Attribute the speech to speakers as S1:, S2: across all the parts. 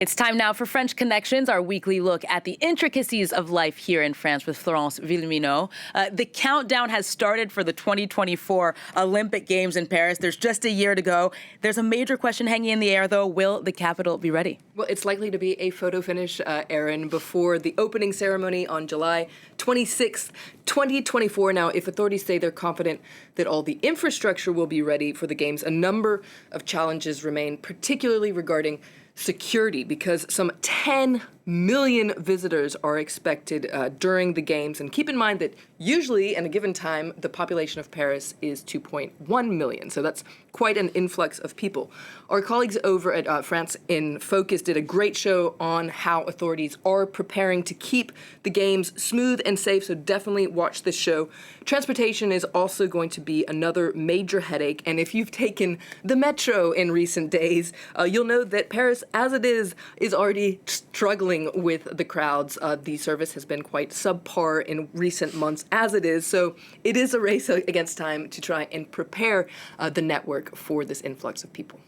S1: It's time now for French Connections, our weekly look at the intricacies of life here in France with Florence Villeminot. The countdown has started for the 2024 Olympic Games in Paris. There's just a year to go. There's a major question hanging in the air, though. Will the capital be ready?
S2: Well, it's likely to be a photo finish, Erin, before the opening ceremony on July 26th, 2024. Now, if authorities say they're confident that all the infrastructure will be ready for the Games, a number of challenges remain, particularly regarding security, because some 10 million visitors are expected during the Games. And keep in mind that usually, in a given time, the population of Paris is 2.1 million. So that's quite an influx of people. Our colleagues over at France in Focus did a great show on how authorities are preparing to keep the Games smooth and safe, so definitely watch this show. Transportation is also going to be another major headache, and if you've taken the metro in recent days, you'll know that Paris, as it is already struggling with the crowds. The service has been quite subpar in recent months as it is, so it is a race against time to try and prepare the network for this influx of people.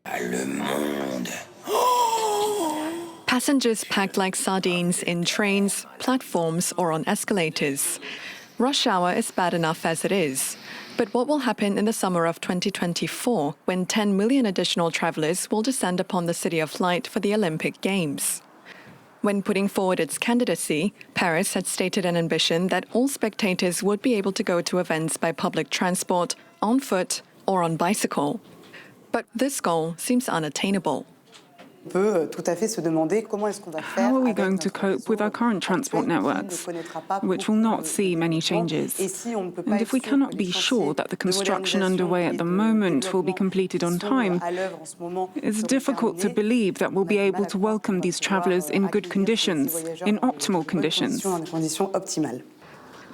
S3: Le monde.
S4: Passengers packed like sardines in trains, platforms, or on escalators. Rush hour is bad enough as it is. But what will happen in the summer of 2024 when 10 million additional travelers will descend upon the City of Light for the Olympic Games? When putting forward its candidacy, Paris had stated an ambition that all spectators would be able to go to events by public transport, on foot, or on bicycle. But this goal seems unattainable.
S5: How
S6: are we going to cope with our current transport networks, which will not see many changes? And if we cannot be sure that the construction underway at the moment will be completed on time, it's difficult to believe that we'll be able to welcome these travellers in good conditions, in optimal conditions.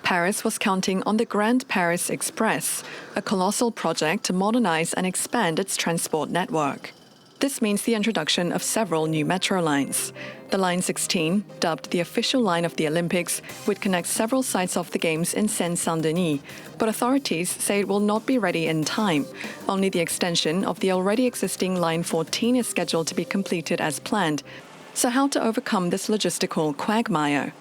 S4: Paris was counting on the Grand Paris Express, a colossal project to modernize and expand its transport network. This means the introduction of several new metro lines. The Line 16, dubbed the official line of the Olympics, would connect several sites of the Games in Seine-Saint-Denis, but authorities say it will not be ready in time. Only the extension of the already existing Line 14 is scheduled to be completed as planned. So how to overcome this logistical quagmire?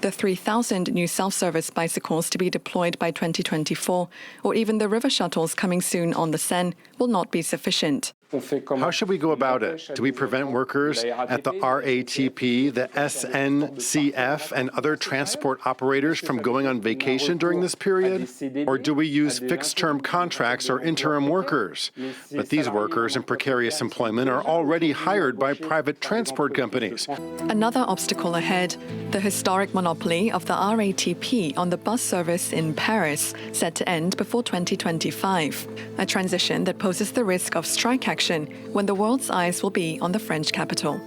S4: The 3,000 new self-service bicycles to be deployed by 2024, or even the river shuttles coming soon on the Seine, will not be sufficient.
S7: How should we go about it? Do we prevent workers at the RATP, the SNCF, and other transport operators from going on vacation during this period? Or do we use fixed-term contracts or interim workers? But these workers in precarious employment are already hired by private transport companies.
S4: Another obstacle ahead, the historic monopoly of the RATP on the bus service in Paris, set to end before 2025, a transition that poses the risk of strike action when the world's eyes will be on the French capital.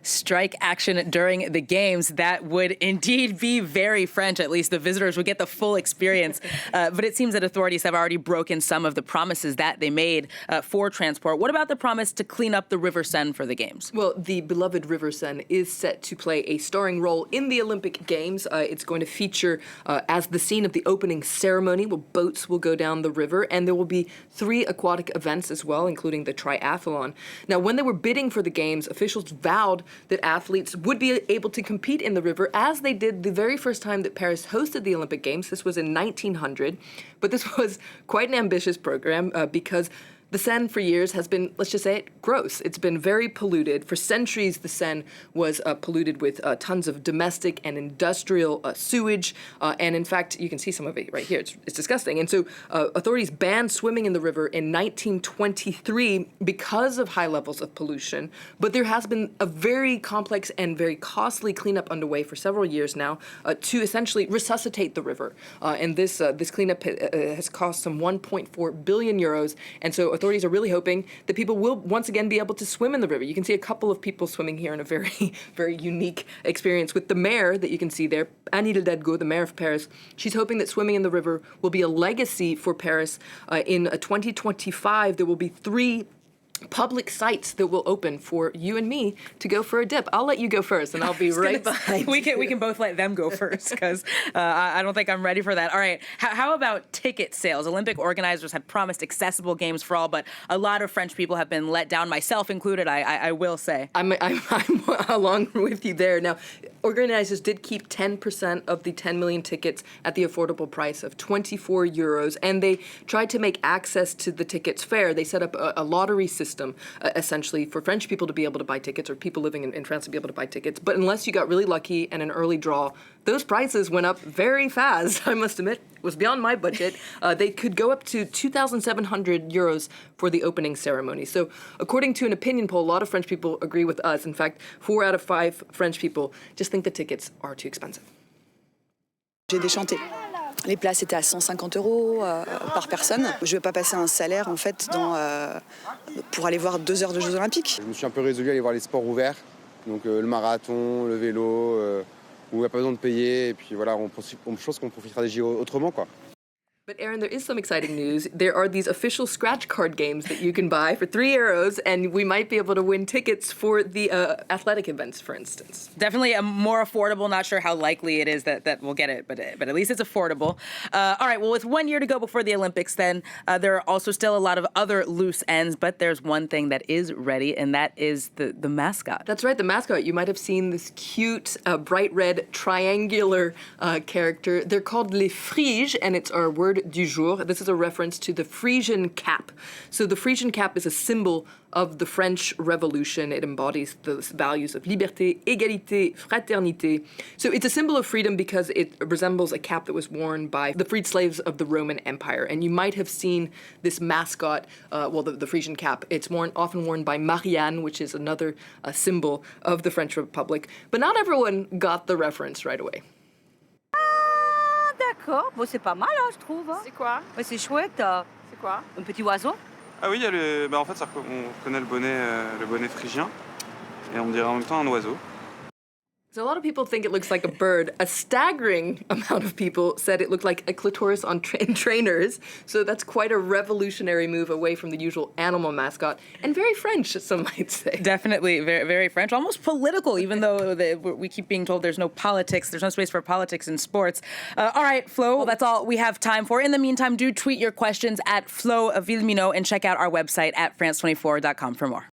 S1: Strike action during the Games. That would indeed be very French. At least the visitors would get the full experience. But it seems that authorities have already broken some of the promises that they made for transport. What about the promise to clean up the River Seine for the Games?
S2: Well, the beloved River Seine is set to play a starring role in the Olympic Games. It's going to feature as the scene of the opening ceremony, where boats will go down the river, and there will be 3 aquatic events as well, including the triathlon. Now, when they were bidding for the Games, officials vowed that athletes would be able to compete in the river, as they did the very first time that Paris hosted the Olympic Games. This was in 1900, but this was quite an ambitious program because the Seine for years has been, let's just say it, gross. It's been very polluted. For centuries, the Seine was polluted with tons of domestic and industrial sewage. And in fact, you can see some of it right here. It's disgusting. And so authorities banned swimming in the river in 1923 because of high levels of pollution. But there has been a very complex and very costly cleanup underway for several years now to essentially resuscitate the river. And this cleanup has cost some 1.4 billion euros. And so authorities are really hoping that people will once again be able to swim in the river. You can see a couple of people swimming here in a very, very unique experience with the mayor that you can see there, Anne Hidalgo, the mayor of Paris. She's hoping that swimming in the river will be a legacy for Paris. In 2025, there will be 3 public sites that will open for you and me to go for a dip. I'll let you go first, and I'll be right behind.
S1: We can both let them go first because I don't think I'm ready for that. All right, how about ticket sales? Olympic organizers had promised accessible games for all, but a lot of French people have been let down, myself included. I will say.
S2: I'm along with you there. Now, organizers did keep 10% of the 10 million tickets at the affordable price of 24 euros, and they tried to make access to the tickets fair. They set up a lottery system, essentially, for French people to be able to buy tickets, or people living in France to be able to buy tickets. But unless you got really lucky and an early draw, those prices went up very fast, I must admit. It was beyond my budget. They could go up to 2,700 euros for the opening ceremony. So according to an opinion poll, a lot of French people agree with us. In fact, 4 out of 5 French people just think the tickets are too expensive.
S5: J'ai déchanté. Les places étaient à 150 € par personne. Je ne vais pas passer un salaire en fait pour aller voir 2 heures de Jeux Olympiques.
S8: Je me suis un peu résolu à aller voir les sports ouverts, donc le marathon, le vélo, où il n'y a pas besoin de payer. Et puis voilà, je pense qu'on profitera des JO autrement, quoi.
S2: But Aaron, there is some exciting news. There are these official scratch card games that you can buy for 3 euros, and we might be able to win tickets for the athletic events, for instance.
S1: Definitely a more affordable. Not sure how likely it is that we'll get it, but at least it's affordable. All right, well, with 1 year to go before the Olympics, then there are also still a lot of other loose ends, but there's one thing that is ready, and that is the mascot.
S2: That's right, the mascot. You might have seen this cute, bright red, triangular character. They're called les friges, and it's our word du jour. This is a reference to the Frisian cap. So the Frisian cap is a symbol of the French Revolution. It embodies the values of liberté, égalité, fraternité. So it's a symbol of freedom because it resembles a cap that was worn by the freed slaves of the Roman Empire. And you might have seen this mascot, the Frisian cap. It's often worn by Marianne, which is another symbol of the French Republic. But not everyone got the reference right away.
S9: D'accord, bon, c'est pas mal, hein, je trouve. Hein.
S10: C'est quoi?
S9: Ouais, c'est chouette.
S10: C'est quoi?
S9: Un petit oiseau.
S10: Ah oui, il y a en fait, on connaît le bonnet phrygien, et on dirait en même temps un oiseau.
S2: So a lot of people think it looks like a bird. A staggering amount of people said it looked like a clitoris on trainers. So that's quite a revolutionary move away from the usual animal mascot, and very French, some might say.
S1: Definitely very, very French, almost political, even though we keep being told there's no politics, there's no space for politics in sports. All right, Flo, well, that's all we have time for. In the meantime, do tweet your questions at Flo Villemino and check out our website at France24.com for more.